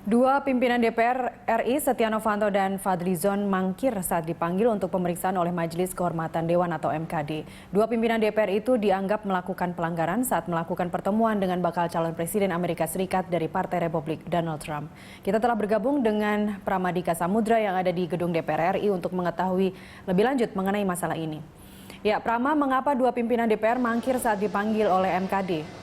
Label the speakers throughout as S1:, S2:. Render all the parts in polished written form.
S1: Dua pimpinan DPR RI, Setia Novanto dan Fadlizon, mangkir saat dipanggil untuk pemeriksaan oleh Majelis Kehormatan Dewan atau MKD. Dua pimpinan DPR itu dianggap melakukan pelanggaran saat melakukan pertemuan dengan bakal calon Presiden Amerika Serikat dari Partai Republik, Donald Trump. Kita telah bergabung dengan Pramadika Samudra yang ada di gedung DPR RI untuk mengetahui lebih lanjut mengenai masalah ini. Ya, Prama, mengapa dua pimpinan DPR mangkir saat dipanggil oleh MKD?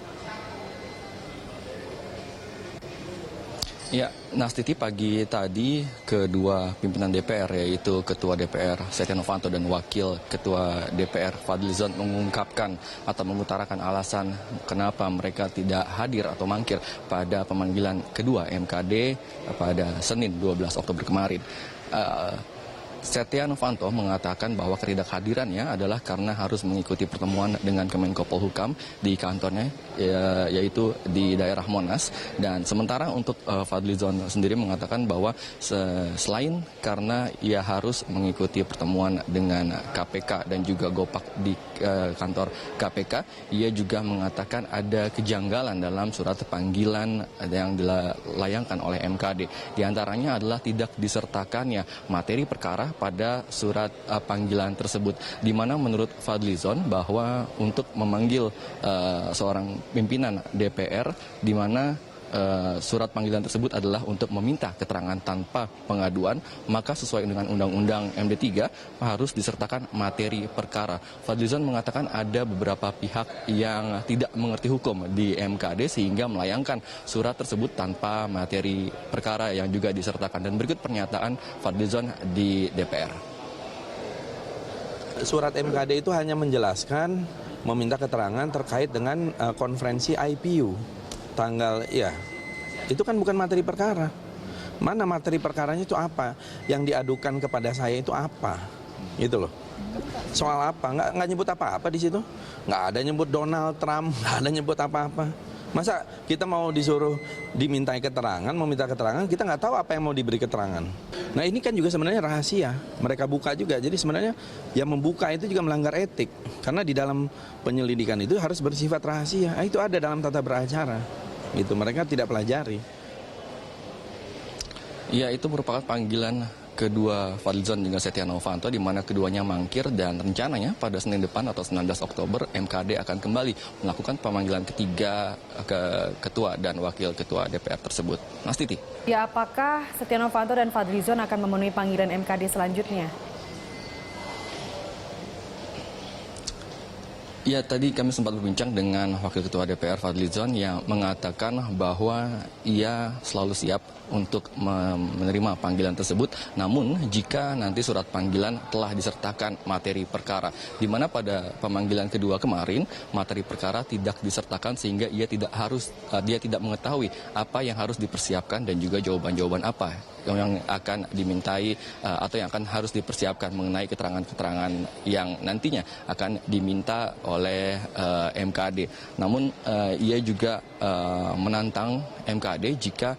S2: Ya, Nastiti, pagi tadi kedua pimpinan DPR yaitu Ketua DPR Setia Novanto dan Wakil Ketua DPR Fadlizon mengungkapkan atau mengutarakan alasan kenapa mereka tidak hadir atau mangkir pada pemanggilan kedua MKD pada Senin 12 Oktober kemarin. Setia Novanto mengatakan bahwa ketidakhadirannya adalah karena harus mengikuti pertemuan dengan Kemenko Polhukam di kantornya, yaitu di daerah Monas. Dan sementara untuk Fadlizon sendiri mengatakan bahwa selain karena ia harus mengikuti pertemuan dengan KPK dan juga Gopak di kantor KPK, ia juga mengatakan ada kejanggalan dalam surat panggilan yang dilayangkan oleh MKD. Di antaranya adalah tidak disertakannya materi perkara pada surat panggilan tersebut, di mana menurut Fadlizon bahwa untuk memanggil seorang pimpinan DPR, di mana surat panggilan tersebut adalah untuk meminta keterangan tanpa pengaduan, maka sesuai dengan Undang-Undang MD3 harus disertakan materi perkara. Fadlizon mengatakan ada beberapa pihak yang tidak mengerti hukum di MKD sehingga melayangkan surat tersebut tanpa materi perkara yang juga disertakan. Dan berikut pernyataan Fadlizon di DPR.
S3: Surat MKD itu hanya menjelaskan meminta keterangan terkait dengan konferensi IPU. Itu kan bukan materi perkara. Mana materi perkaranya itu apa? Yang diadukan kepada saya itu apa? Gitu loh. Soal apa? Nggak nyebut apa-apa di situ. Nggak ada nyebut Donald Trump, nggak ada nyebut apa-apa. Masa kita mau disuruh dimintai keterangan, mau minta keterangan, kita nggak tahu apa yang mau diberi keterangan. Nah ini kan juga sebenarnya rahasia. Mereka buka juga. Jadi sebenarnya yang membuka itu juga melanggar etik. Karena di dalam penyelidikan itu harus bersifat rahasia. Itu ada dalam tata beracara. Itu mereka tidak pelajari.
S2: Ya, itu merupakan panggilan kedua Fadlizon juga Setia Novanto, di mana keduanya mangkir, dan rencananya pada Senin depan atau 19 Oktober MKD akan kembali melakukan pemanggilan ketiga ke ketua dan wakil ketua DPR tersebut. Nastiti.
S1: Ya, apakah Setia Novanto dan Fadlizon akan memenuhi panggilan MKD selanjutnya?
S2: Ya, tadi kami sempat berbincang dengan Wakil Ketua DPR Fadlizon yang mengatakan bahwa ia selalu siap untuk menerima panggilan tersebut, namun jika nanti surat panggilan telah disertakan materi perkara, di mana pada pemanggilan kedua kemarin materi perkara tidak disertakan sehingga dia tidak mengetahui apa yang harus dipersiapkan dan juga jawaban-jawaban apa yang akan dimintai atau yang akan harus dipersiapkan mengenai keterangan-keterangan yang nantinya akan diminta oleh MKD. Namun ia juga menantang MKD jika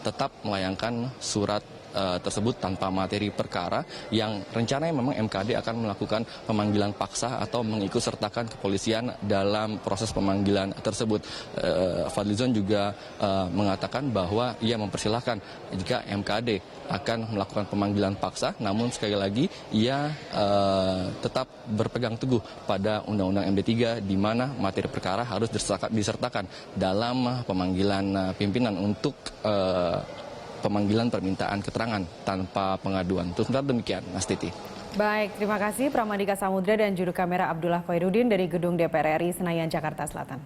S2: tetap melayangkan surat tersebut tanpa materi perkara, yang rencananya memang MKD akan melakukan pemanggilan paksa atau mengikut sertakan kepolisian dalam proses pemanggilan tersebut. Fadlizon juga mengatakan bahwa ia mempersilahkan jika MKD akan melakukan pemanggilan paksa, namun sekali lagi ia tetap berpegang teguh pada Undang-Undang MD3, di mana materi perkara harus disertakan dalam pemanggilan pimpinan untuk pemanggilan permintaan keterangan tanpa pengaduan. Terus demikian, Nastiti.
S1: Baik, terima kasih Pramadika Samudra dan juru kamera Abdullah Khairuddin dari gedung DPR RI Senayan, Jakarta Selatan.